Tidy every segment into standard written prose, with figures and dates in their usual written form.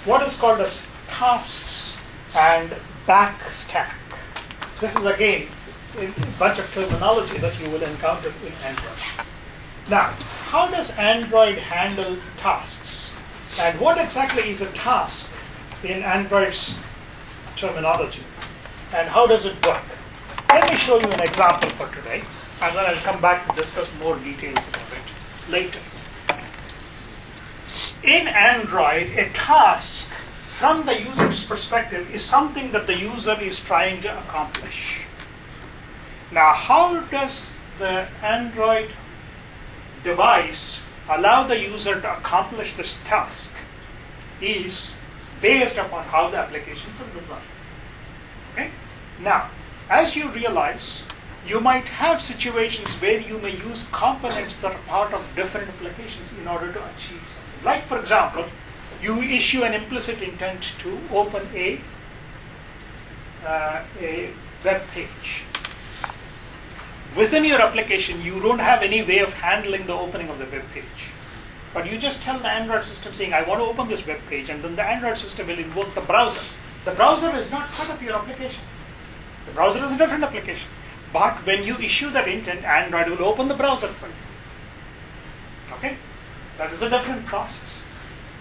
what is called as tasks and backstack. This is again a bunch of terminology that you will encounter in Android. Now, how does Android handle tasks? And what exactly is a task in Android's terminology? And how does it work? Let me show you an example for today, and then I'll come back to discuss more details about it later. In Android, a task from the user's perspective is something that the user is trying to accomplish. Now, how does the Android device allow the user to accomplish this task is based upon how the applications are designed. Okay? Now, as you realize, you might have situations where you may use components that are part of different applications in order to achieve something. Like, for example, you issue an implicit intent to open a web page. Within your application, you don't have any way of handling the opening of the web page. But you just tell the Android system saying, I want to open this web page, and then the Android system will invoke the browser. The browser is not part of your application. The browser is a different application. But when you issue that intent, Android will open the browser for you. Okay? That is a different process.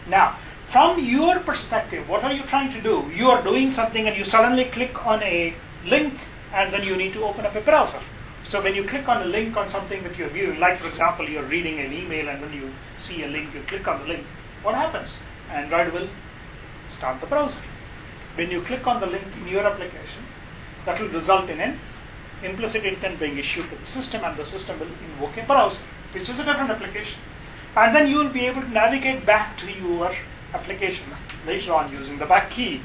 Now, from your perspective, what are you trying to do? You are doing something and you suddenly click on a link, and then you need to open up a browser. So when you click on a link on something that you're viewing, like for example, you're reading an email and when you see a link, you click on the link, what happens? Android will start the browser. When you click on the link in your application, that will result in an implicit intent being issued to the system, and the system will invoke a browser, which is a different application. And then you will be able to navigate back to your application later on using the back key.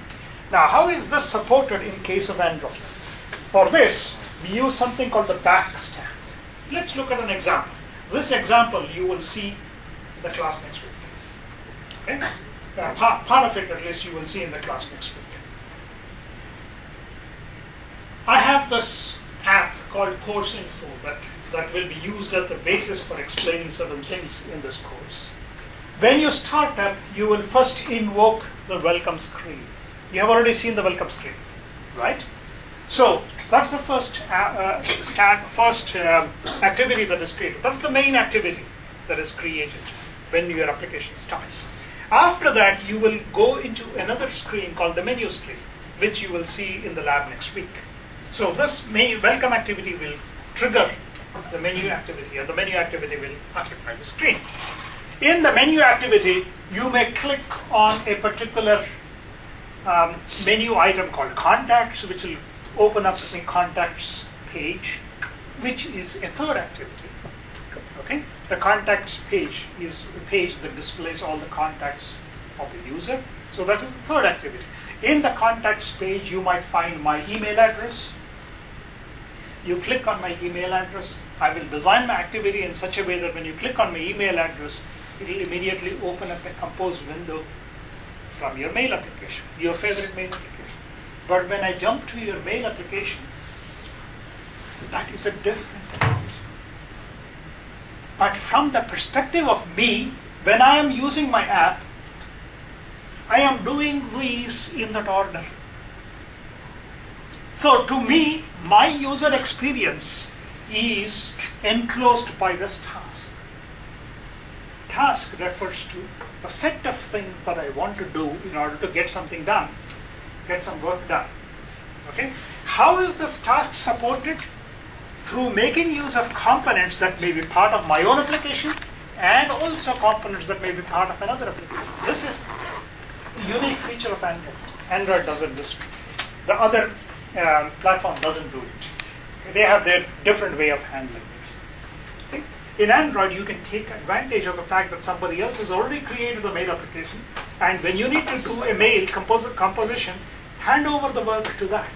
Now, how is this supported in case of Android? For this, we use something called the backstack. Let's look at an example. This example you will see in the class next week. Okay? Part of it, at least, you will see in the class next week. I have this app called Course Info that will be used as the basis for explaining certain things in this course. When you start up, you will first invoke the welcome screen. You have already seen the welcome screen, right? So that's the first activity that is created. That's the main activity that is created when your application starts. After that, you will go into another screen called the menu screen, which you will see in the lab next week. So this welcome activity will trigger the menu activity, and the menu activity will occupy the screen. In the menu activity, you may click on a particular menu item called contacts, which will open up a contacts page, which is a third activity. Okay? The contacts page is a page that displays all the contacts for the user. So that is the third activity. In the contacts page, you might find my email address. You click on my email address. I will design my activity in such a way that when you click on my email address, it will immediately open up a compose window from your mail application, your favorite mail application. But when I jump to your mail application, that is a different technology. But from the perspective of me, when I am using my app, I am doing these in that order. So to me, my user experience is enclosed by this task. Task refers to a set of things that I want to do in order to get something done, get some work done. Okay? How is this task supported? Through making use of components that may be part of my own application and also components that may be part of another application. This is a unique feature of Android. Android does it this way. The other platform doesn't do it. They have their different way of handling this. Okay? In Android, you can take advantage of the fact that somebody else has already created the mail application, and when you need to do a mail composition, hand over the work to that.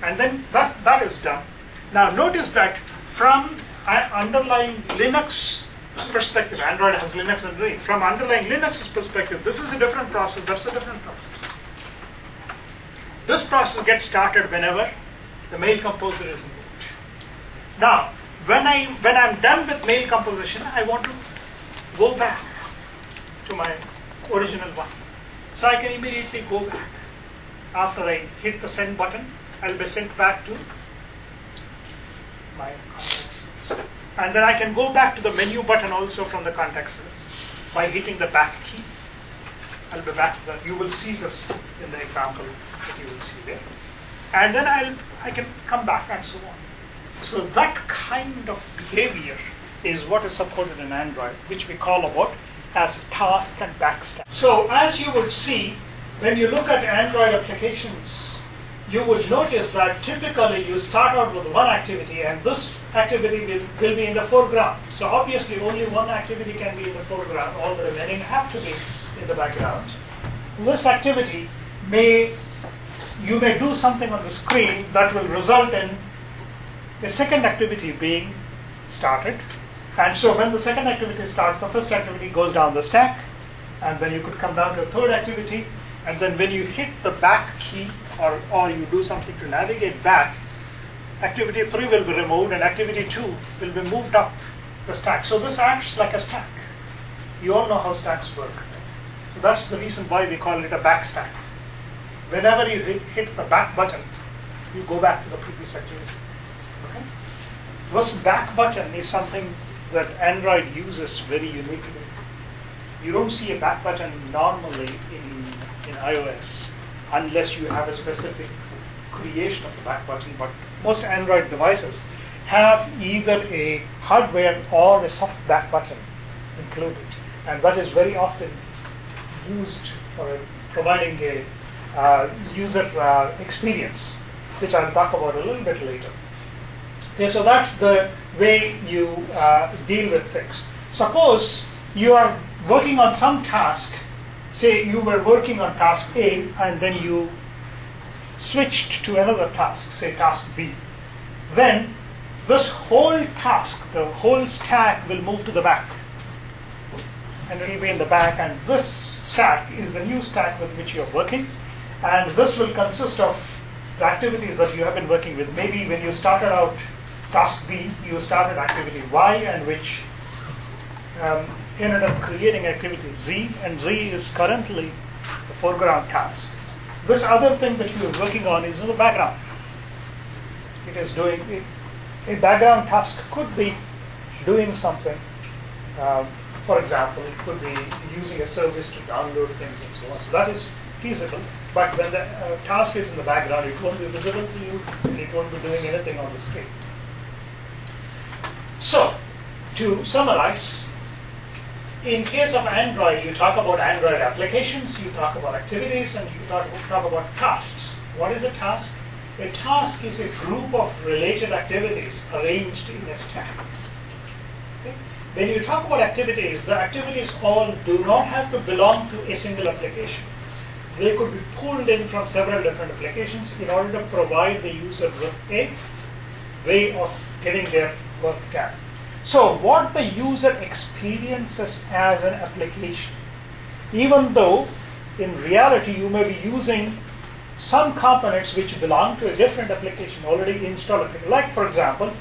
And then that is done. Now notice that from underlying Linux perspective, Android has Linux underneath. From underlying Linux's perspective, this is a different process, that's a different process. This process gets started whenever the mail composer is invoked. Now, when I'm done with mail composition, I want to go back to my original one. So I can immediately go back. After I hit the send button, I'll be sent back to my contacts list. And then I can go back to the menu button also from the contacts list by hitting the back key. I'll be back to that. You will see this in the example that you will see there. And then I can come back and so on. So that kind of behavior is what is supported in Android, which we call about as task and backstack. So as you would see, when you look at Android applications, you would notice that typically you start out with one activity and this activity will be in the foreground. So obviously only one activity can be in the foreground, all the remaining have to be in the background. This activity you may do something on the screen that will result in the second activity being started. And so when the second activity starts, the first activity goes down the stack, and then you could come down to a third activity, and then when you hit the back key or you do something to navigate back, activity 3 will be removed and activity 2 will be moved up the stack. So this acts like a stack. You all know how stacks work. So that's the reason why we call it a back stack. Whenever you hit the back button, you go back to the previous activity. Okay? This back button is something that Android uses very uniquely. You don't see a back button normally in iOS unless you have a specific creation of a back button, but most Android devices have either a hardware or a soft back button included, and that is very often used for providing a user experience, which I'll talk about a little bit later. Okay, so that's the way you deal with things. Suppose you are working on some task. Say you were working on task A and then you switched to another task, say task B. Then this whole task, the whole stack will move to the back. And it will be in the back, and this stack is the new stack with which you are working. And this will consist of the activities that you have been working with. Maybe when you started out task B, you started activity Y, and which ended up creating activity Z, and Z is currently the foreground task. This other thing that you are working on is in the background. It is doing, a background task could be doing something. For example, it could be using a service to download things and so on. So that is feasible. But when the task is in the background, it won't be visible to you, and it won't be doing anything on the screen. So, to summarize, in case of Android, you talk about Android applications, you talk about activities, and you talk about tasks. What is a task? A task is a group of related activities arranged in a stack. Okay? When you talk about activities, the activities all do not have to belong to a single application. They could be pulled in from several different applications in order to provide the user with a way of getting their work done. So what the user experiences as an application, even though in reality you may be using some components which belong to a different application already installed. Like for example,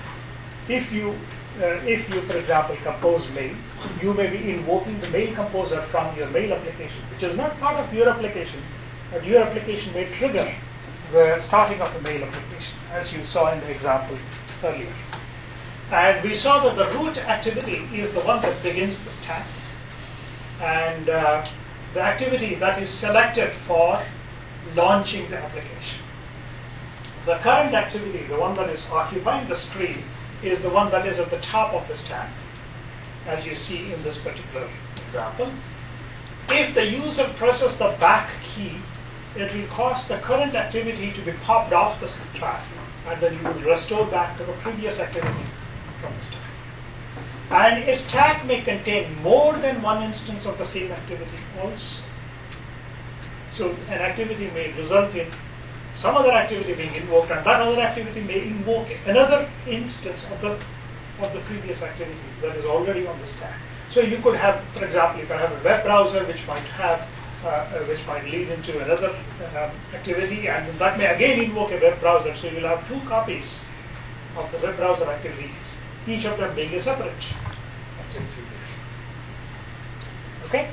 if you for example compose mail, you may be invoking the mail composer from your mail application, which is not part of your application, but your application may trigger the starting of a mail application, as you saw in the example earlier. And we saw that the root activity is the one that begins the stack, and the activity that is selected for launching the application. The current activity, the one that is occupying the screen, is the one that is at the top of the stack, as you see in this particular example. If the user presses the back key, it will cause the current activity to be popped off the stack, and then you will restore back to the previous activity from the stack. And a stack may contain more than one instance of the same activity also. So an activity may result in some other activity being invoked, and that other activity may invoke another instance of the previous activity that is already on the stack. So you could have, for example, you can have a web browser which might lead into another activity, and that may again invoke a web browser. So you'll have two copies of the web browser activity, each of them being a separate activity. Okay.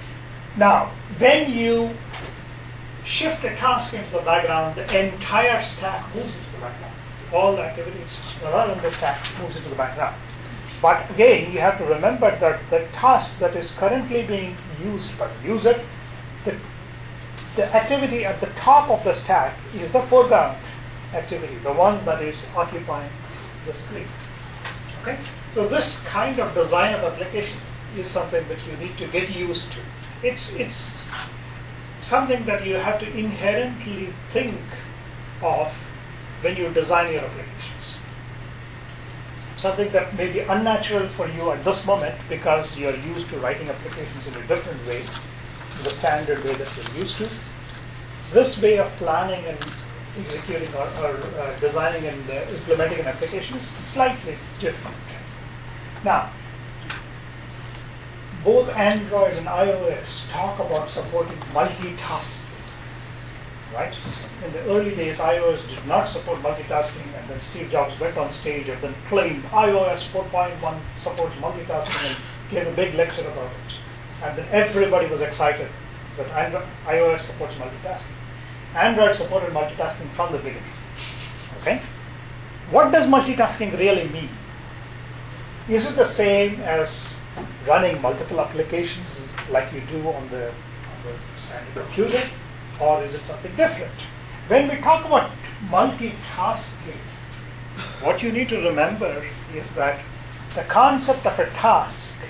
Now, when you shift a task into the background, the entire stack moves into the background. All the activities that are in the stack moves into the background. But again, you have to remember that the task that is currently being used by the user, the activity at the top of the stack is the foreground activity, the one that is occupying the screen. Okay? So this kind of design of application is something that you need to get used to. It's something that you have to inherently think of when you design your applications. Something that may be unnatural for you at this moment because you're used to writing applications in a different way, the standard way that you're used to. This way of planning and executing or designing and implementing an application is slightly different. Now, both Android and iOS talk about supporting multitasking, right? In the early days, iOS did not support multitasking, and then Steve Jobs went on stage and then claimed iOS 4.1 supports multitasking and gave a big lecture about it. And then everybody was excited that iOS supports multitasking. Android supported multitasking from the beginning. Okay? What does multitasking really mean? Is it the same as running multiple applications like you do on the standard computer, or is it something different? When we talk about multitasking, what you need to remember is that the concept of a task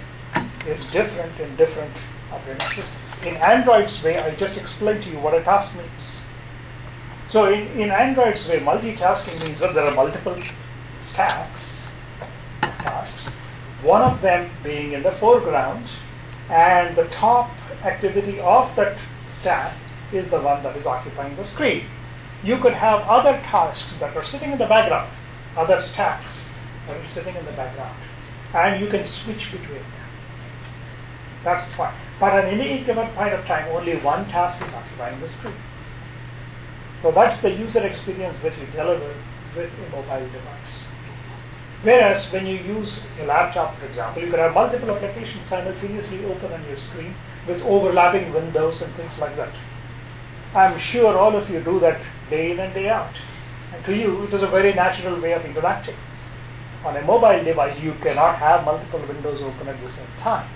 is different in different operating systems. In Android's way, I just explained to you what a task means. So in Android's way, multitasking means that there are multiple stacks of tasks, one of them being in the foreground, and the top activity of that stack is the one that is occupying the screen. You could have other tasks that are sitting in the background, other stacks that are sitting in the background, and you can switch between them. That's fine. But at any given point of time, only one task is occupying the screen. So that's the user experience that you deliver with a mobile device. Whereas when you use a laptop, for example, you could have multiple applications simultaneously open on your screen with overlapping windows and things like that. I'm sure all of you do that day in and day out. And to you, it is a very natural way of interacting. On a mobile device, you cannot have multiple windows open at the same time.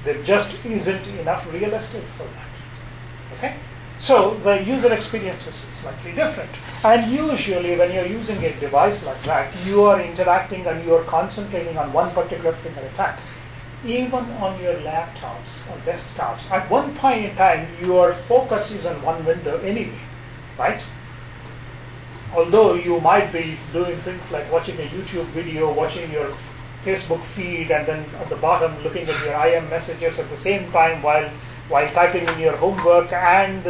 There just isn't enough real estate for that. Okay? So the user experience is slightly different. And usually when you're using a device like that, you are interacting and you are concentrating on one particular thing at a time. Even on your laptops or desktops, at one point in time, your focus is on one window anyway, right? Although you might be doing things like watching a YouTube video, watching your Facebook feed, and then at the bottom looking at your IM messages at the same time while typing in your homework and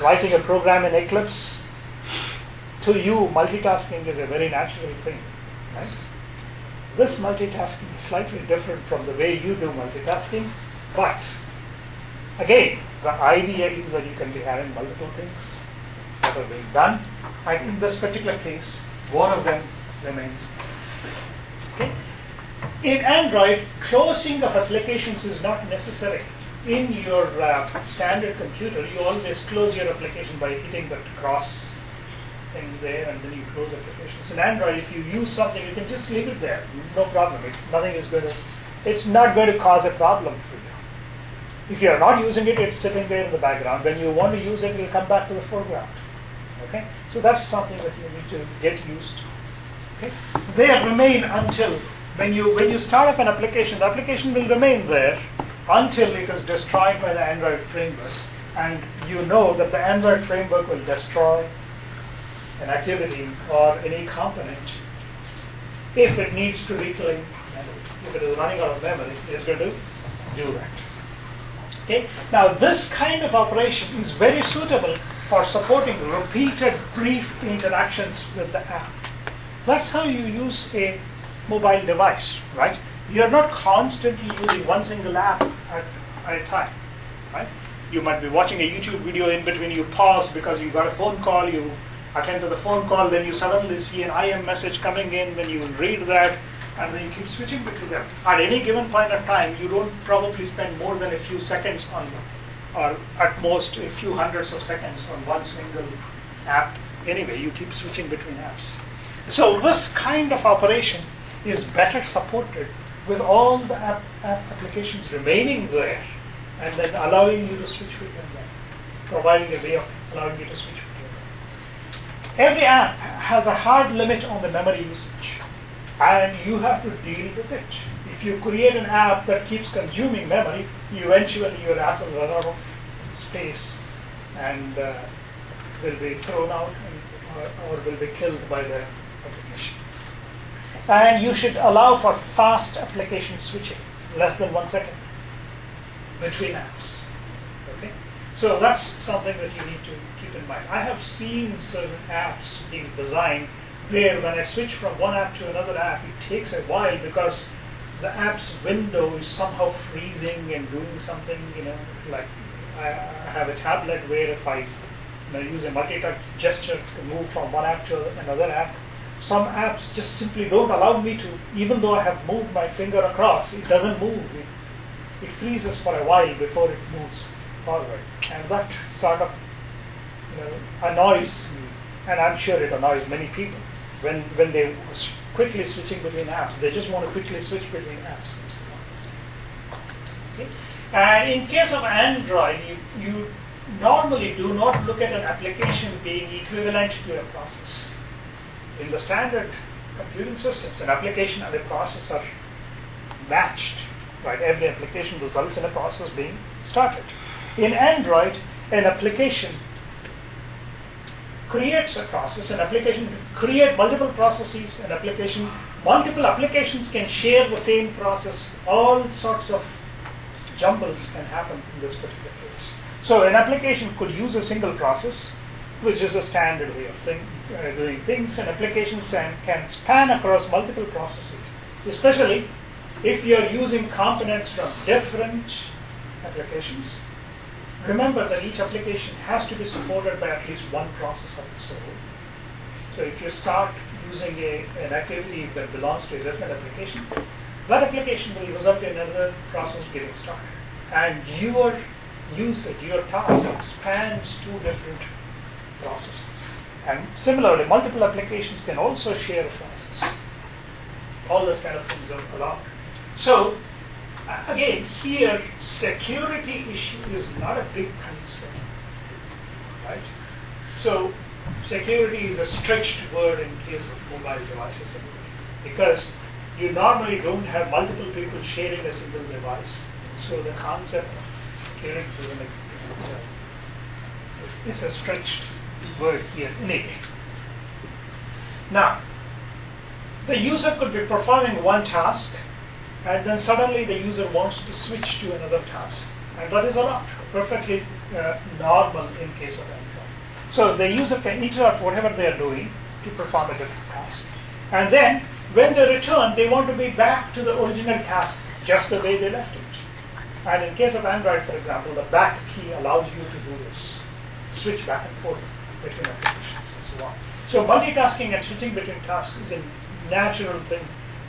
writing a program in Eclipse. To you, multitasking is a very natural thing, right? This multitasking is slightly different from the way you do multitasking, but again, the idea is that you can be having multiple things that are being done, and in this particular case, one of them remains there. Okay? In Android, closing of applications is not necessary. In your standard computer, you always close your application by hitting that cross thing there, and then you close applications. In Android, if you use something, you can just leave it there. No problem. It's not going to cause a problem for you. If you're not using it, it's sitting there in the background. When you want to use it, it will come back to the foreground. Okay? So that's something that you need to get used to. Okay? They remain until when you start up an application, the application will remain there until it is destroyed by the Android framework. And you know that the Android framework will destroy an activity or any component if it needs to reclaim memory. If it is running out of memory, it is going to do that. Okay? Now, this kind of operation is very suitable for supporting repeated brief interactions with the app. That's how you use a mobile device, right? You're not constantly using one single app at a time, right? You might be watching a YouTube video, in between you pause because you got a phone call, you attend to the phone call, then you suddenly see an IM message coming in, then you read that, and then you keep switching between them. At any given point of time, you don't probably spend more than a few seconds or at most a few hundreds of seconds on one single app. Anyway, you keep switching between apps. So this kind of operation is better supported with all the applications remaining there and then allowing you to switch between them, providing a way of allowing you to switch between them. Every app has a hard limit on the memory usage, and you have to deal with it. If you create an app that keeps consuming memory, eventually your app will run out of space and will be thrown out or will be killed by the application. And you should allow for fast application switching, less than 1 second between apps. Okay? So that's something that you need to keep in mind. I have seen certain apps being designed where when I switch from one app to another app, it takes a while because the app's window is somehow freezing and doing something, like I have a tablet where if I use a multi-touch gesture to move from one app to another app, some apps just simply don't allow me to, even though I have moved my finger across, it doesn't move. It freezes for a while before it moves forward. And that sort of annoys me, and I'm sure it annoys many people. When they quickly switching between apps, they just want to quickly switch between apps and so on. Okay? And in case of Android, you normally do not look at an application being equivalent to a process. In the standard computing systems, an application and a process are matched. Right? Every application results in a process being started. In Android, an application creates a process. An application can create multiple processes. Multiple applications can share the same process. All sorts of jumbles can happen in this particular case. So an application could use a single process, which is a standard way of doing things. An application can span across multiple processes, especially if you're using components from different applications. Remember that each application has to be supported by at least one process of its own. So if you start using an activity that belongs to a different application, that application will result in another process getting started. And your usage, your task spans two different processes. And similarly, multiple applications can also share a process. All this kind of things are allowed. So again, here, security issue is not a big concern, right? So security is a stretched word in case of mobile devices, because you normally don't have multiple people sharing a single device. So the concept of security doesn't make it's a stretched word here anyway. Now, the user could be performing one task, and then suddenly the user wants to switch to another task. And that is allowed, perfectly normal in case of Android. So the user can interrupt whatever they are doing to perform a different task. And then, when they return, they want to be back to the original task, just the way they left it. And in case of Android, for example, the back key allows you to do this, switch back and forth between applications and so on. So multitasking and switching between tasks is a natural thing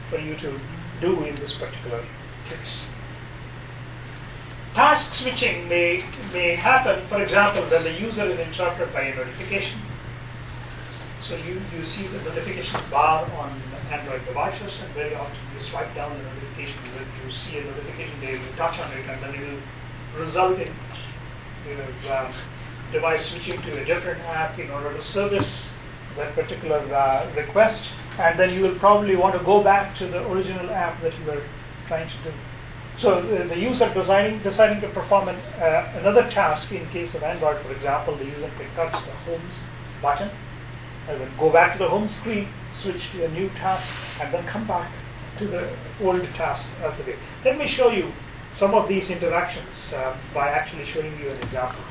for you to do in this particular case. Task switching may happen, for example, when the user is interrupted by a notification. So you see the notification bar on Android devices, and very often you swipe down the notification, you see a notification there, you touch on it, and then it will result in your device switching to a different app in order to service that particular request. And then you will probably want to go back to the original app that you were trying to do. So the user deciding to perform another task, in case of Android, for example, the user can touch the home button, and then go back to the home screen, switch to a new task, and then come back to the old task as the way. Let me show you some of these interactions by actually showing you an example.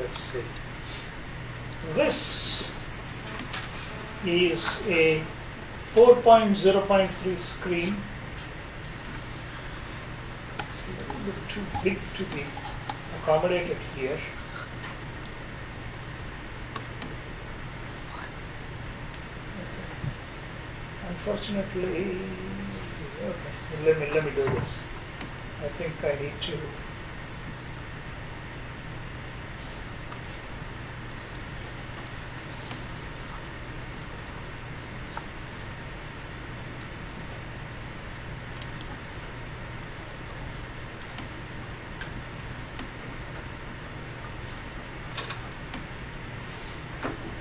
Let's see. This is a 4.0.3 screen. It's a little bit too big to be accommodated here. Unfortunately, okay, let me do this. I think I need to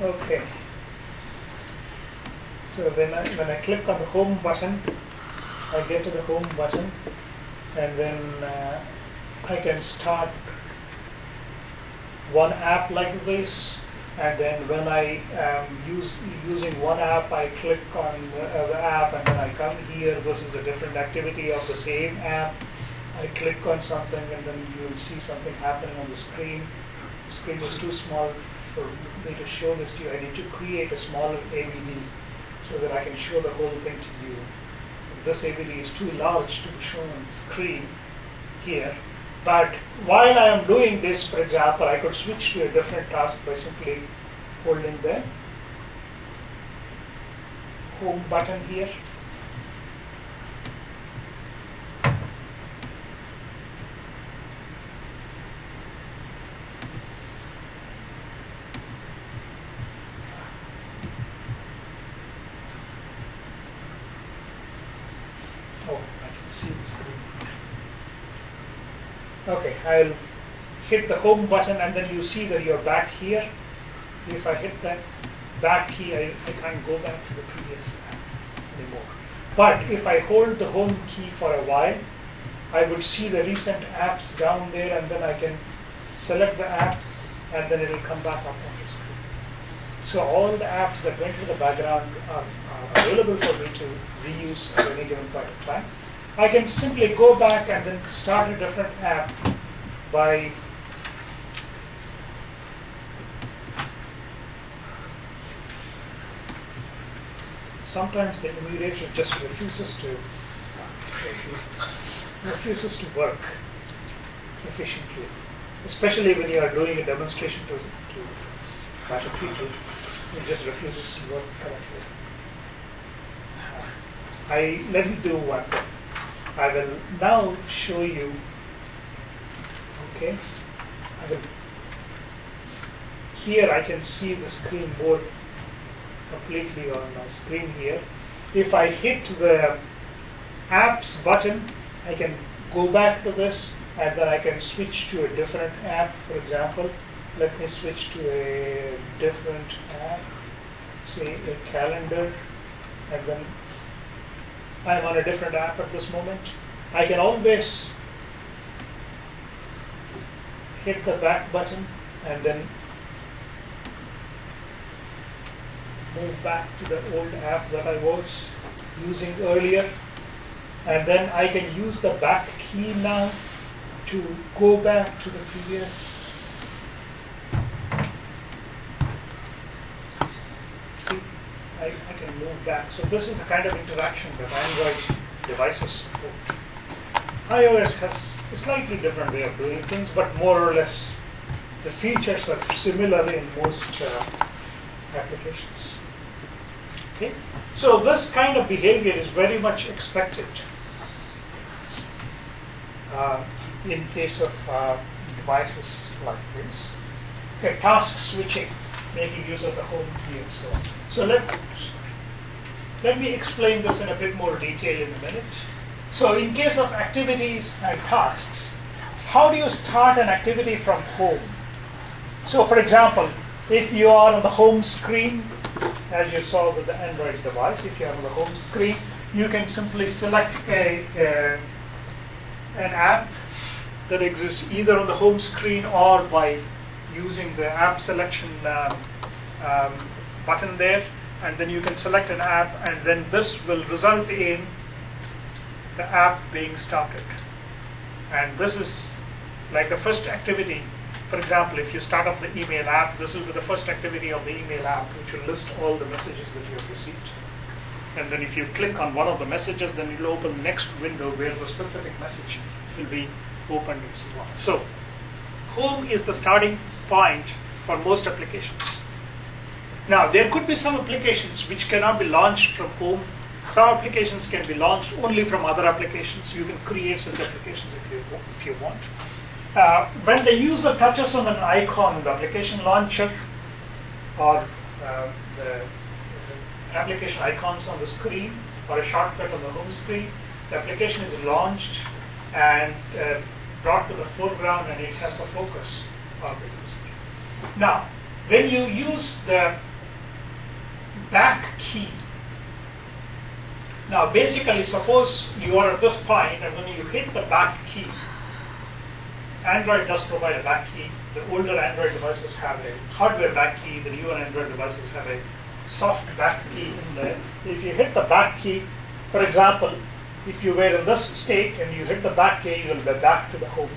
Okay. So when I click on the home button, I get to the home button, and then I can start one app like this, and then when I am using one app, I click on the app, and then I come here. This is a different activity of the same app. I click on something, and then you will see something happening on the screen. The screen is too small for me to show this to you. I need to create a smaller AVD so that I can show the whole thing to you. This AVD is too large to be shown on the screen here. But while I am doing this, for example, I could switch to a different task by simply holding the home button here. Oh, I can see the screen. Okay, I'll hit the home button, and then you see that you're back here. If I hit that back key, I can't go back to the previous app anymore. But if I hold the home key for a while, I would see the recent apps down there, and then I can select the app, and then it will come back up on the screen. So all the apps that went to the background are available for me to reuse at any given point of time. I can simply go back and then start a different app by sometimes the emulator just refuses to work efficiently, especially when you are doing a demonstration to a bunch of people. It just refuses to work correctly. Let me do one thing. I will now show you. Okay, here I can see the screen board completely on my screen here. If I hit the apps button, I can go back to this, and then I can switch to a different app. For example, let me switch to a different app, say a calendar, and then I'm on a different app at this moment. I can always hit the back button and then move back to the old app that I was using earlier. And then I can use the back key now to go back to the previous. See, I can move back. So this is the kind of interaction that Android devices support. iOS has a slightly different way of doing things, but more or less the features are similar in most applications. Okay? So this kind of behavior is very much expected in case of devices like this. Okay, task switching, making use of the home key and so on. So let me explain this in a bit more detail in a minute. So in case of activities and tasks, how do you start an activity from home? So for example, if you are on the home screen, as you saw with the Android device, if you are on the home screen, you can simply select an app that exists either on the home screen or by using the app selection button there, and then you can select an app, and then this will result in the app being started. And this is like the first activity. For example, if you start up the email app, this will be the first activity of the email app, which will list all the messages that you have received. And then if you click on one of the messages, then it will open the next window where the specific message will be opened and so on. So home is the starting point for most applications. Now, there could be some applications which cannot be launched from home. Some applications can be launched only from other applications. You can create such applications if you want. When the user touches on an icon in the application launcher or the application icons on the screen or a shortcut on the home screen, the application is launched and brought to the foreground, and it has the focus of the user. Now, when you use the back key. Now basically, suppose you are at this point and when you hit the back key, Android does provide a back key. The older Android devices have a hardware back key. The newer Android devices have a soft back key in there. If you hit the back key, for example, if you were in this state and you hit the back key, you will be back to the home.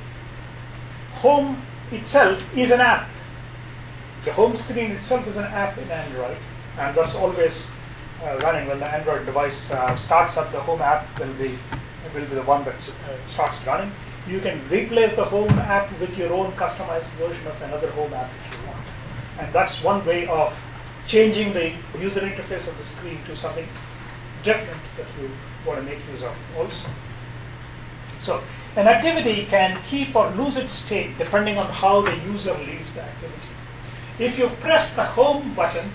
Home itself is an app. The home screen itself is an app in Android, and that's always running. When the Android device starts up, the home app will be the one that starts running. You can replace the home app with your own customized version of another home app if you want. And that's one way of changing the user interface of the screen to something different that you want to make use of also. So an activity can keep or lose its state depending on how the user leaves the activity. If you press the home button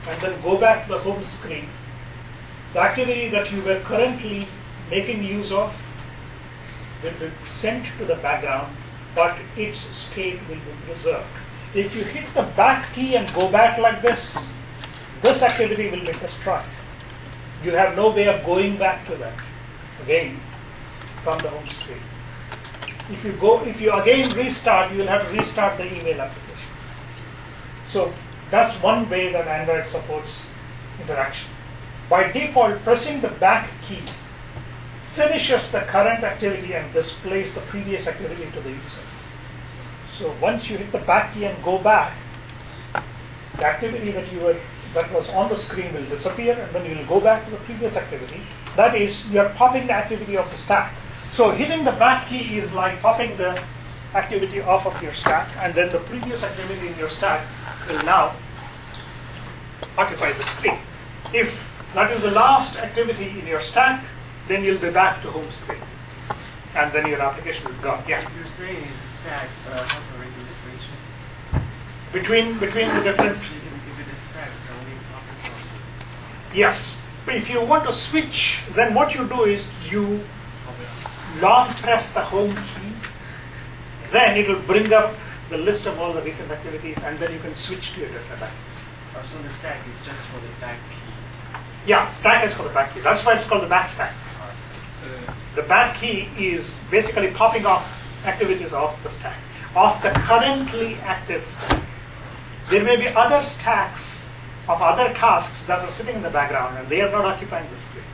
and then go back to the home screen, the activity that you were currently making use of will be sent to the background, but its state will be preserved. If you hit the back key and go back like this activity will be destroyed. You have no way of going back to that again from the home screen. If you again restart, you will have to restart the email application. So that's one way that Android supports interaction. By default, pressing the back key finishes the current activity and displays the previous activity to the user. So once you hit the back key and go back, the activity that was on the screen will disappear, and then you will go back to the previous activity. That is, you are popping the activity off the stack. So hitting the back key is like popping the activity off of your stack, and then the previous activity in your stack will now occupy the screen. If that is the last activity in your stack, then you'll be back to home screen, and then your application will go. Yeah. You're saying the stack, how can we do switching? Between the different. If it is stack, can we pop it on? Yes. But if you want to switch, then what you do is you long press the home key. Then it will bring up the list of all the recent activities, and then you can switch to a different activity. So the stack is just for the back key. Yeah, stack is for the back key. That's why it's called the back stack. The back key is basically popping off activities off the stack, off the currently active stack. There may be other stacks of other tasks that are sitting in the background and they are not occupying the screen.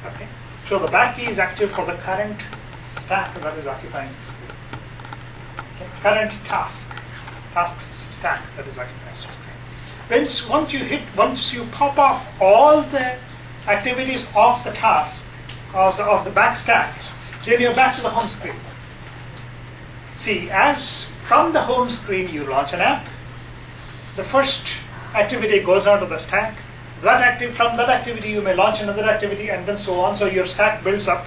Okay? So the back key is active for the current stack that is occupying the screen. Okay? Current tasks stack that is occupying the screen. Once you pop off all the activities of the task, of the back stack, then you're back to the home screen. See, as from the home screen you launch an app, the first activity goes onto the stack. From that activity you may launch another activity, and then so on. So your stack builds up.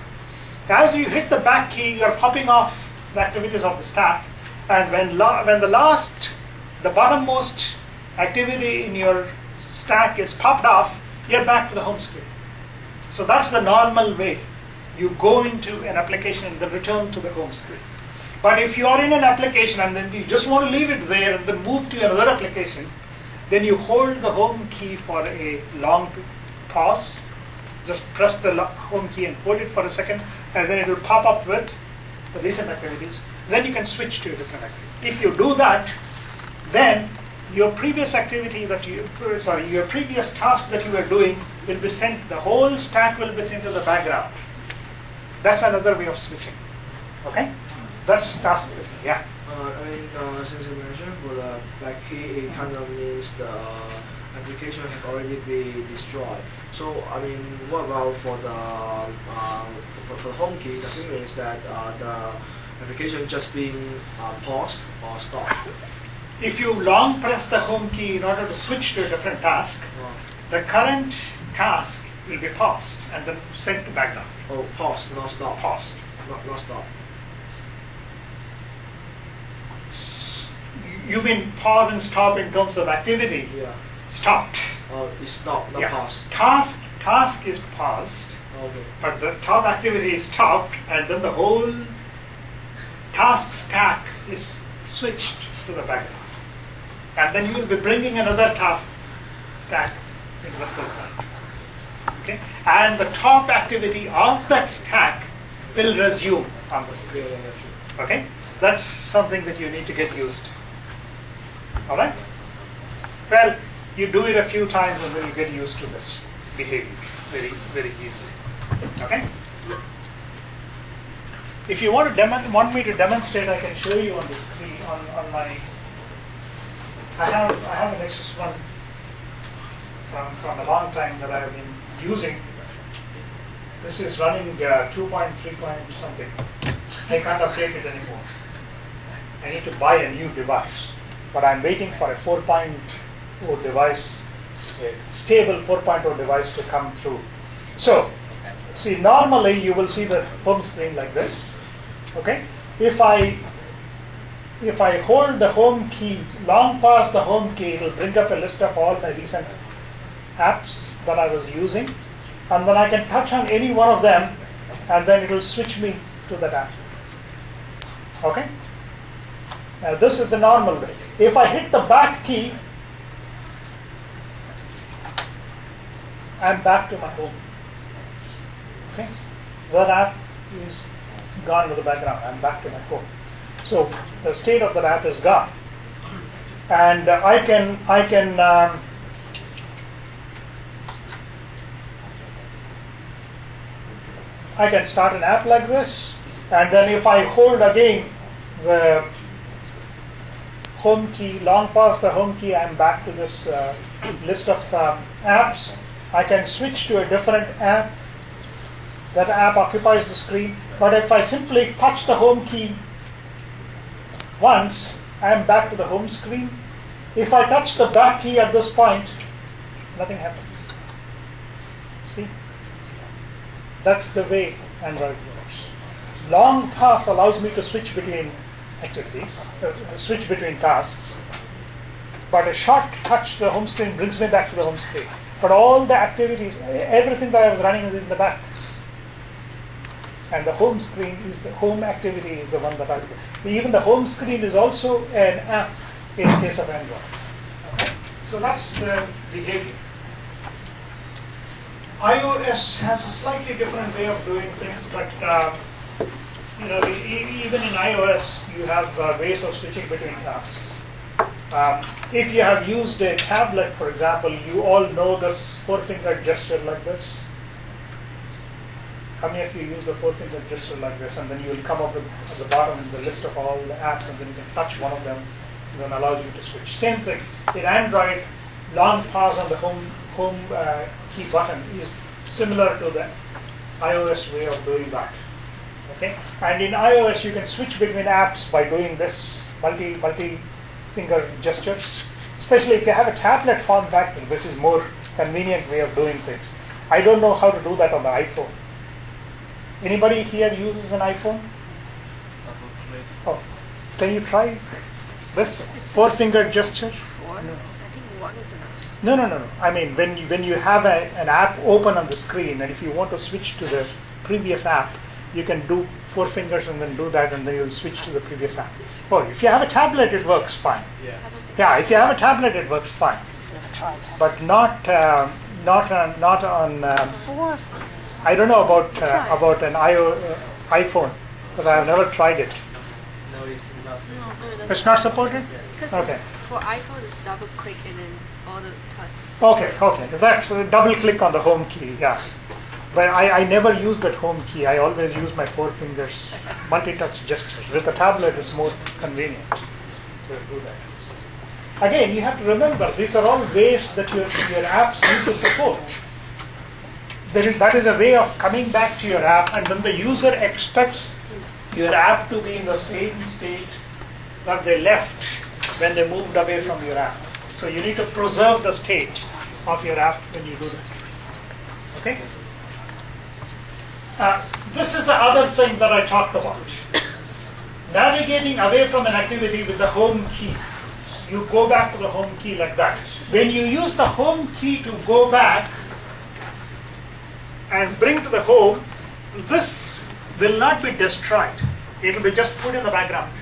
As you hit the back key, you're popping off the activities of the stack, and when the bottommost activity in your stack is popped off, you're back to the home screen. So that's the normal way. You go into an application and then return to the home screen. But if you are in an application and then you just want to leave it there and then move to another application, then you hold the home key for a long pause. Just press the home key and hold it for a second, and then it will pop up with the recent activities. Then you can switch to a different activity. If you do that, then your previous activity your previous task that you were doing will be sent, the whole stack will be sent to the background. That's another way of switching. Okay? That's task switching, yeah. Since you mentioned for the back key, it kind of means the application has already been destroyed. So, what about for the home key? Does it mean that the application just being paused or stopped? If you long press the home key in order to switch to a different task, the current task will be paused and then sent to background. Oh, paused, not stop. Paused. Not stop. You mean pause and stop in terms of activity? Yeah. Stopped. Oh, it's stopped, not paused. Task is paused, okay. But the top activity is stopped, and then the whole task stack is switched to the background. And then you will be bringing another task stack in the foreground. Okay? And the top activity of that stack will resume on the screen. Okay? That's something that you need to get used to. All right? Well, you do it a few times and then you get used to this behavior very, very easily. Okay? If you want me to demonstrate, I can show you on the screen on my. I have an Nexus 1 from a long time that I have been using. This is running 2.3 point something. I can't update it anymore. I need to buy a new device, but I'm waiting for a 4.0 device, a stable 4.0 device to come through. So, see, normally you will see the home screen like this. Okay, if I hold the home key long past the home key, it will bring up a list of all my recent apps that I was using, and then I can touch on any one of them, and then it will switch me to that app. Okay. Now this is the normal way. If I hit the back key, I'm back to my home. Okay, that app is gone to the background. I'm back to my home. So the state of that app is gone, and I can start an app like this, and then if I hold again the home key long past the home key, I'm back to this list of apps. I can switch to a different app. That app occupies the screen, but if I simply touch the home key once, I am back to the home screen. If I touch the back key at this point, nothing happens. See? That's the way Android works. Long pass allows me to switch between activities, switch between tasks, but a short touch to the home screen brings me back to the home screen. But all the activities, everything that I was running is in the back. And the home screen is the home activity is the one that I do. Even the home screen is also an app in case of Android. Okay? So that's the behavior. iOS has a slightly different way of doing things, but even in iOS you have ways of switching between tasks. If you have used a tablet, for example, you all know this four-finger gesture like this. How many of you use the four-finger gesture like this, and then you will come up with, at the bottom the list of all the apps, and then you can touch one of them, and then allows you to switch. Same thing in Android. Long pause on the home key button is similar to the iOS way of doing that. Okay, and in iOS you can switch between apps by doing this multi-finger gestures. Especially if you have a tablet form factor, this is more convenient way of doing things. I don't know how to do that on the iPhone. Anybody here uses an iPhone? Oh, can you try this four-finger gesture? Four? I think one is enough. No. I mean, when you have an app open on the screen, and if you want to switch to the previous app, you can do four fingers and then do that, and then you'll switch to the previous app. Oh, if you have a tablet, it works fine. Yeah, if you have a tablet, it works fine. But not on. Four. I don't know about an iPhone because I have never tried it. No, it's not. No, It's not supported? because Okay. for iPhone, it's double click and then all the tasks. Okay. That's double click on the home key, yeah. But I never use that home key. I always use my four fingers, multi-touch gesture. With a tablet, it's more convenient to do that. Again, you have to remember, these are all ways that your apps need to support. That is a way of coming back to your app, and then the user expects your app to be in the same state that they left when they moved away from your app. So you need to preserve the state of your app when you do that. Okay? This is the other thing that I talked about. Navigating away from an activity with the home key. You go back to the home key like that. When you use the home key to go back and bring to the home, this will not be destroyed. It will be just put in the background.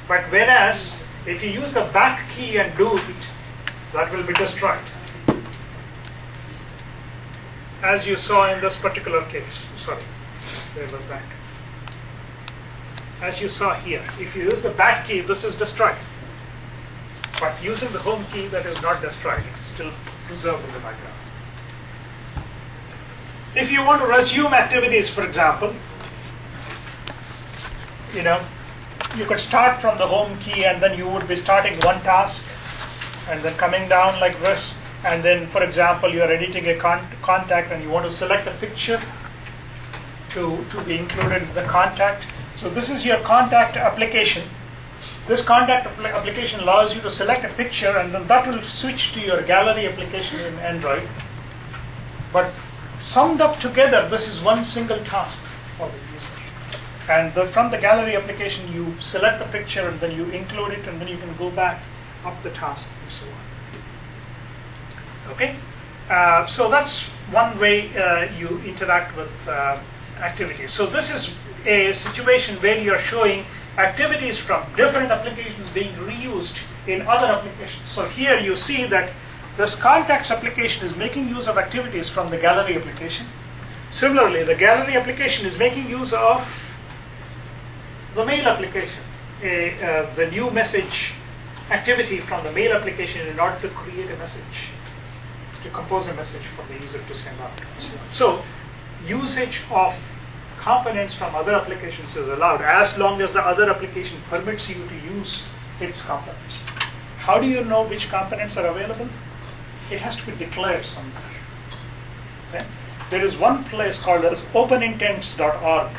But whereas, if you use the back key and do it, that will be destroyed. As you saw in this particular case, sorry, where was that? As you saw here, if you use the back key, this is destroyed. But using the home key, that is not destroyed. It's still preserved in the background. If you want to resume activities, for example, you could start from the home key and then you would be starting one task and then coming down like this. And then, for example, you are editing a contact and you want to select a picture to be included in the contact. So this is your contact application. This contact application allows you to select a picture and then that will switch to your gallery application in Android. But summed up together, this is one single task for the user. And from the gallery application, you select the picture and then you include it and then you can go back up the task and so on. Okay, so that's one way you interact with activities. So this is a situation where you're showing activities from different applications being reused in other applications. So here you see that this contacts application is making use of activities from the gallery application. Similarly, the gallery application is making use of the mail application, the new message activity from the mail application in order to create a message, to compose a message for the user to send out. So usage of components from other applications is allowed as long as the other application permits you to use its components. How do you know which components are available? It has to be declared somewhere. Okay? There is one place called as openintents.org.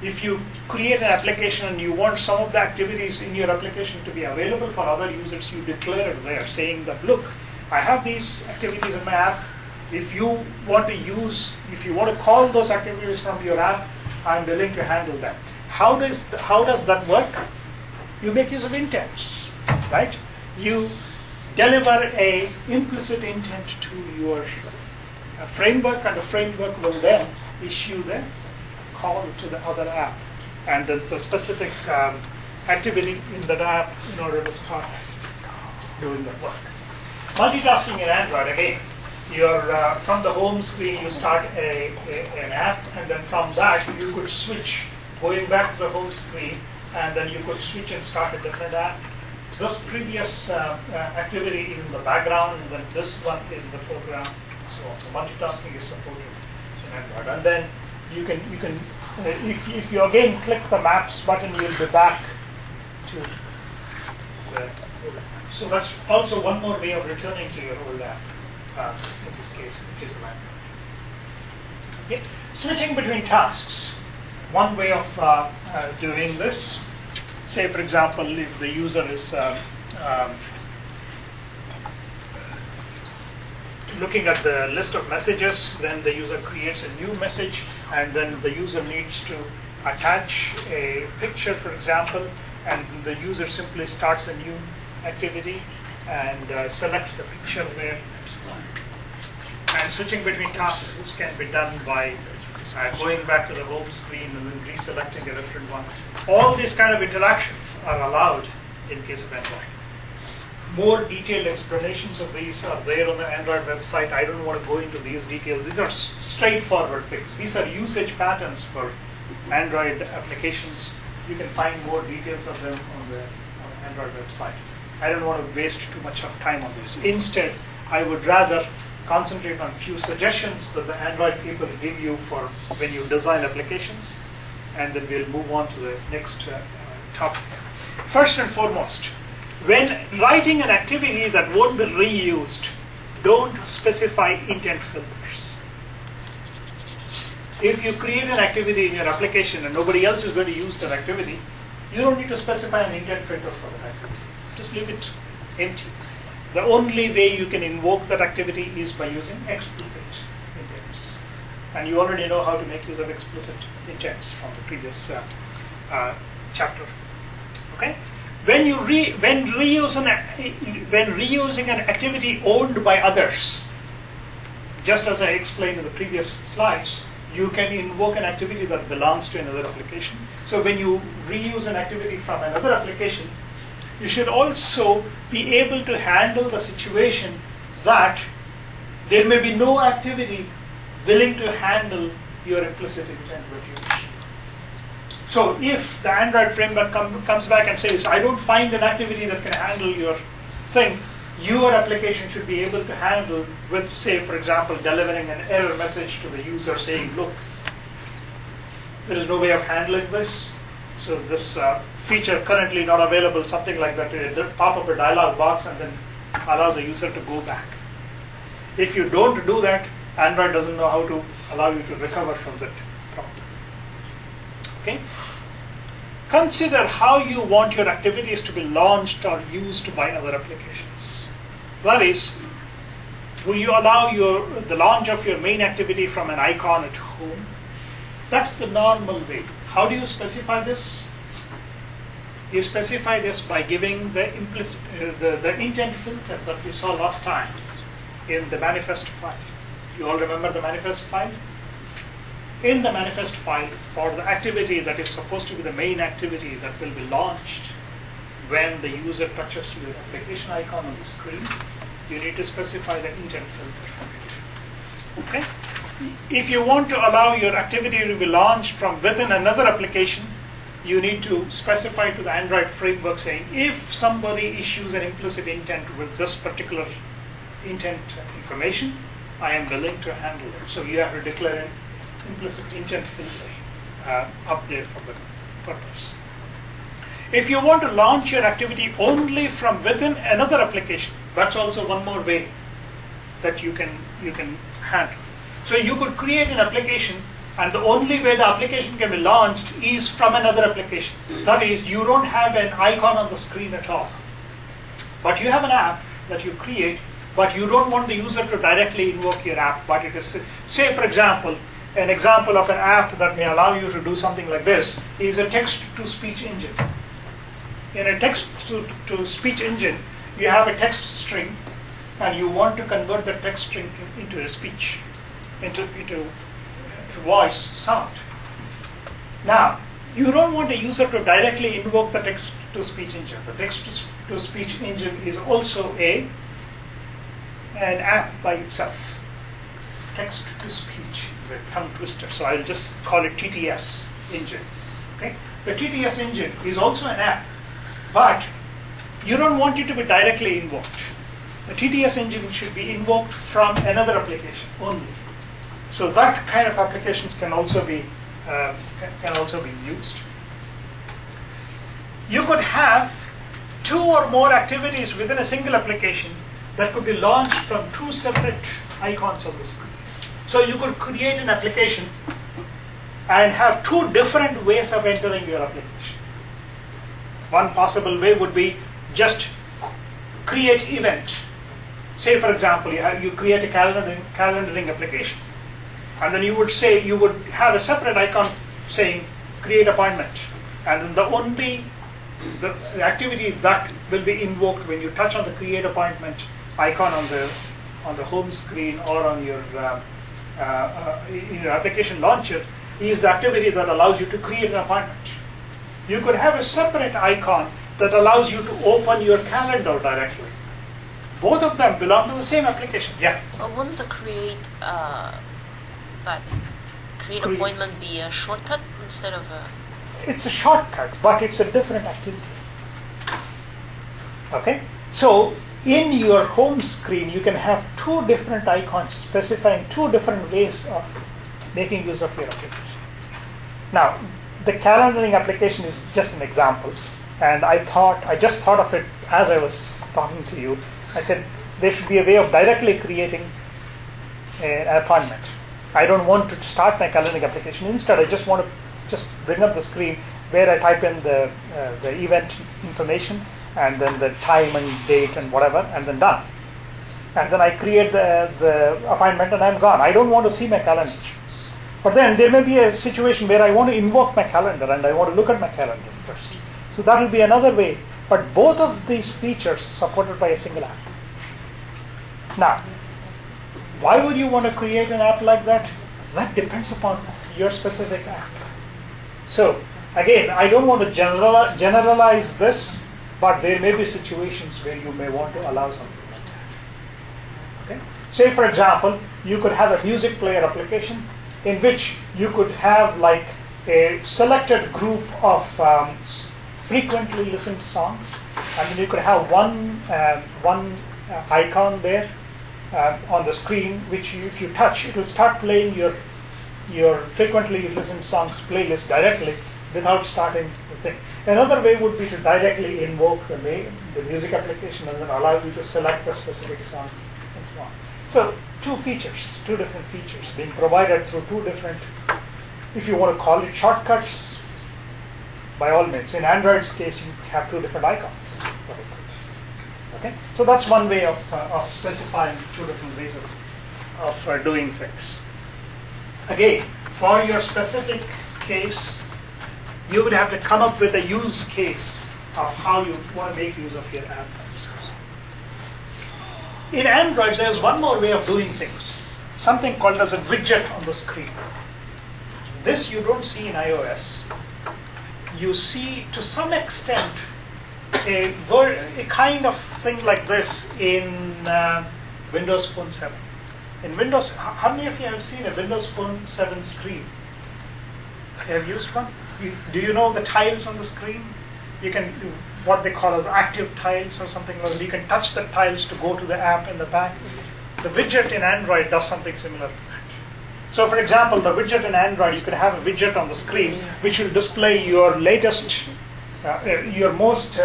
If you create an application and you want some of the activities in your application to be available for other users, you declare it there, saying that, look, I have these activities in my app. If you want to call those activities from your app, I'm willing to handle that. How does that work? You make use of intents, right? You deliver a implicit intent to your framework, and the framework will then issue the call to the other app and the specific activity in that app in order to start doing the work. Multitasking in Android, again, you're from the home screen, you start an app, and then from that you could switch, going back to the home screen, and then you could switch and start a different app. This previous activity is in the background, and then this one is in the foreground, and so on. So multitasking is supported in Android. And then you can if you again click the Maps button, you'll be back to the old app. So that's also one more way of returning to your old app. In this case, it is Android. Okay. Switching between tasks. One way of doing this, say for example, if the user is looking at the list of messages, then the user creates a new message, and then the user needs to attach a picture, for example, and the user simply starts a new activity and selects the picture there. And switching between tasks can be done by going back to the home screen and then reselecting a different one. All these kind of interactions are allowed in case of Android. More detailed explanations of these are there on the Android website. I don't want to go into these details. These are straightforward things. These are usage patterns for Android applications. You can find more details of them on the Android website. I don't want to waste too much of time on this. Instead, I would rather concentrate on a few suggestions that the Android people give you for when you design applications, and then we'll move on to the next topic. First and foremost, when writing an activity that won't be reused, don't specify intent filters. If you create an activity in your application and nobody else is going to use that activity, you don't need to specify an intent filter for that activity. Just leave it empty. The only way you can invoke that activity is by using explicit intents. And you already know how to make use of explicit intents from the previous chapter. Okay? When reusing an activity owned by others, just as I explained in the previous slides, you can invoke an activity that belongs to another application. So when you reuse an activity from another application, you should also be able to handle the situation that there may be no activity willing to handle your implicit intent that you wish. So if the Android framework comes back and says, I don't find an activity that can handle your thing, your application should be able to handle with, say, for example, delivering an error message to the user saying, look, there is no way of handling this. So this feature currently not available, something like that, pop up a dialog box and then allow the user to go back. If you don't do that, Android doesn't know how to allow you to recover from that problem. Okay? Consider how you want your activities to be launched or used by other applications. That is, will you allow the launch of your main activity from an icon at home? That's the normal way. How do you specify this? You specify this by giving the implicit, the intent filter that we saw last time in the manifest file. You all remember the manifest file? In the manifest file, for the activity that is supposed to be the main activity that will be launched when the user touches your application icon on the screen, you need to specify the intent filter for it. Okay? If you want to allow your activity to be launched from within another application, you need to specify to the Android framework saying, if somebody issues an implicit intent with this particular intent information, I am willing to handle it. So you have to declare an implicit intent filter up there for the purpose. If you want to launch your activity only from within another application, that's also one more way that you can handle. So you could create an application, and the only way the application can be launched is from another application. That is, you don't have an icon on the screen at all, but you have an app that you create, but you don't want the user to directly invoke your app. But it is, say for example, an example of an app that may allow you to do something like this is a text-to-speech engine. In a text-to-speech engine, you have a text string, and you want to convert the text string into a speech, into voice sound. Now, you don't want a user to directly invoke the text-to-speech engine. The text-to-speech engine is also an app by itself. Text-to-speech is a tongue twister, so I'll just call it TTS engine. Okay? The TTS engine is also an app, but you don't want it to be directly invoked. The TTS engine should be invoked from another application only. So that kind of applications can also be used. You could have two or more activities within a single application that could be launched from two separate icons on the screen. So you could create an application and have two different ways of entering your application. One possible way would be just create event. Say for example, you create a calendaring application, and then you would have a separate icon saying create appointment, and then the activity that will be invoked when you touch on the create appointment icon on the home screen or on your in your application launcher is the activity that allows you to create an appointment. You could have a separate icon that allows you to open your calendar directly. Both of them belong to the same application. Yeah. But wouldn't the create appointment be a shortcut instead of a? It's a shortcut, but it's a different activity. Okay. So in your home screen, you can have two different icons specifying two different ways of making use of your application. Now, the calendaring application is just an example, and I just thought of it as I was talking to you. I said there should be a way of directly creating an appointment. I don't want to start my calendaring application. Instead, I just want to bring up the screen where I type in the event information and then the time and date and whatever, and then done. And then I create the appointment and I'm gone. I don't want to see my calendar. But then there may be a situation where I want to invoke my calendar and I want to look at my calendar first. So that will be another way. But both of these features supported by a single app. Now, why would you want to create an app like that? That depends upon your specific app. So again, I don't want to generalize this but there may be situations where you may want to allow something like that. Okay? Say, for example, you could have a music player application in which you could have like a selected group of frequently listened songs, and then you could have one icon there on the screen, which if you touch, it will start playing your frequently listened songs playlist directly without starting the thing. Another way would be to directly invoke the music application and then allow you to select the specific songs and so on. So two different features being provided through two different, if you want to call it shortcuts, by all means. In Android's case, you have two different icons. Okay, so that's one way of specifying two different ways of doing things. Again, for your specific case, you would have to come up with a use case of how you want to make use of your app. In Android, there's one more way of doing things, something called as a widget on the screen. This you don't see in iOS. You see, to some extent, a kind of thing like this in Windows Phone 7. In Windows, how many of you have seen a Windows Phone 7 screen? Have you used one? Do you know the tiles on the screen? You can do what they call as active tiles or something like that. You can touch the tiles to go to the app in the back. The widget in Android does something similar. So for example, the widget in Android, you could have a widget on the screen which will display your latest, your most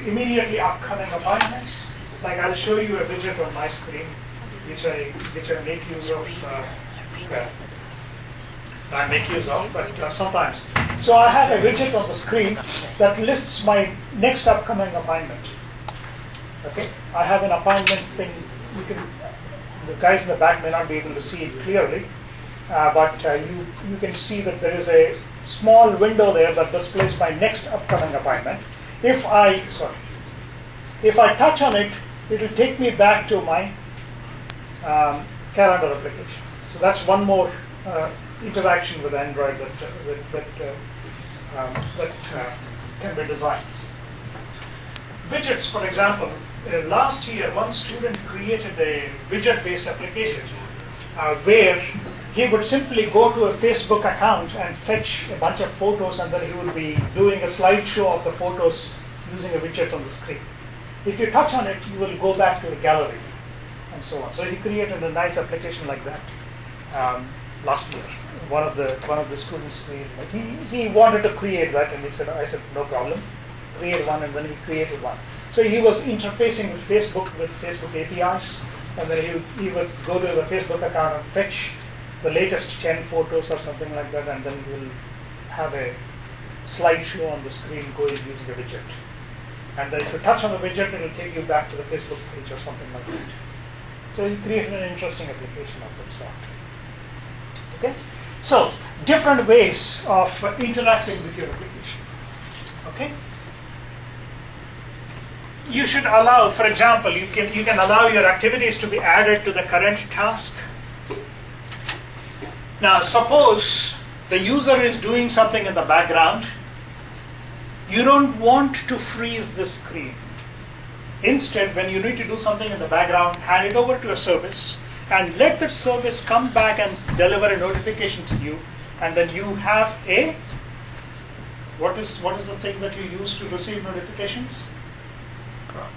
immediately upcoming appointments. Like I'll show you a widget on my screen, which I make use of. But sometimes. So I have a widget on the screen that lists my next upcoming appointment. Okay, I have an appointment thing. The guys in the back may not be able to see it clearly. But you can see that there is a small window there that displays my next upcoming appointment. If I touch on it, it will take me back to my calendar application. So that's one more interaction with Android that can be designed. Widgets, for example, last year one student created a widget-based application where he would simply go to a Facebook account and fetch a bunch of photos, and then he would be doing a slideshow of the photos using a widget on the screen. If you touch on it, you will go back to the gallery and so on. So he created a nice application like that last year. One of the students, he wanted to create that, and I said, no problem, create one, and then he created one. So he was interfacing with Facebook APIs, and then he would go to the Facebook account and fetch the latest 10 photos or something like that, and then he will have a slideshow on the screen going using a widget. And then if you touch on the widget, it will take you back to the Facebook page or something like that. So he created an interesting application of that sort. Okay? So, different ways of interacting with your application. Okay? You should allow, for example, you can allow your activities to be added to the current task. Now, suppose the user is doing something in the background. You don't want to freeze the screen. Instead, when you need to do something in the background, hand it over to a service and let the service come back and deliver a notification to you, and then you have a, what is the thing that you use to receive notifications?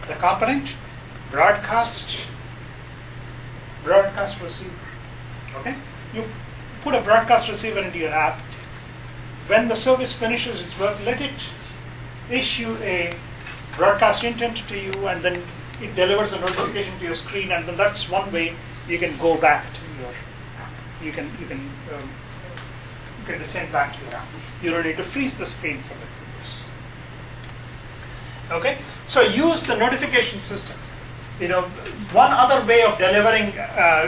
The component? Broadcast receiver. Okay? You put a broadcast receiver into your app. When the service finishes its work, let it issue a broadcast intent to you, and then it delivers a notification to your screen, and then that's one way you can go back to your, you can descend back to your app. You don't need to freeze the screen for the purpose. Okay, so use the notification system. One other way of delivering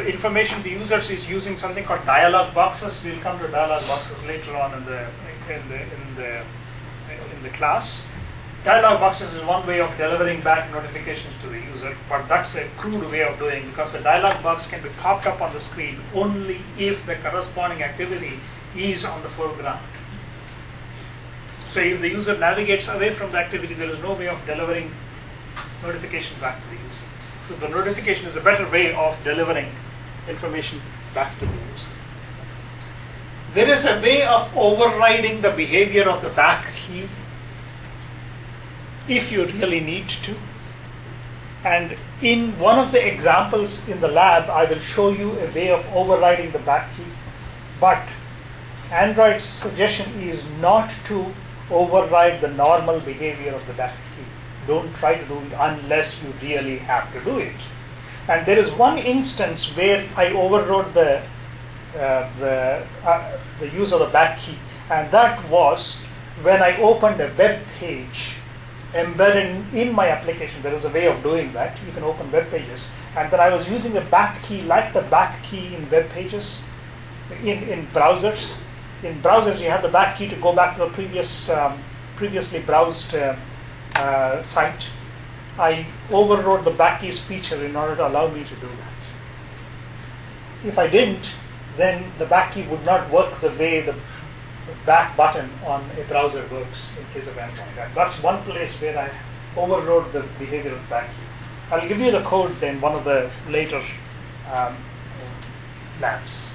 information to users is using something called dialog boxes. We'll come to dialog boxes later on in the class. Dialog boxes is one way of delivering back notifications to the user, but that's a crude way of doing, because the dialog box can be popped up on the screen only if the corresponding activity is on the foreground. So if the user navigates away from the activity, there is no way of delivering notification back to the user. So the notification is a better way of delivering information back to the user. There is a way of overriding the behavior of the back key if you really need to. And in one of the examples in the lab, I will show you a way of overriding the back key. But Android's suggestion is not to override the normal behavior of the back key. Don't try to do it unless you really have to do it. And there is one instance where I overrode the use of the back key, and that was when I opened a web page embedded in my application. There is a way of doing that. You can open web pages, and then I was using a back key like the back key in web pages, in browsers. In browsers, you have the back key to go back to the previously browsed site. I overrode the back keys feature in order to allow me to do that. If I didn't, then the back key would not work the way the back button on a browser works in case of Android. And that's one place where I overrode the behavior of the back key. I'll give you the code in one of the later labs,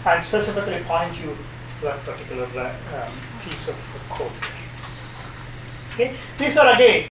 and specifically point you to that particular piece of code. Okay, these are again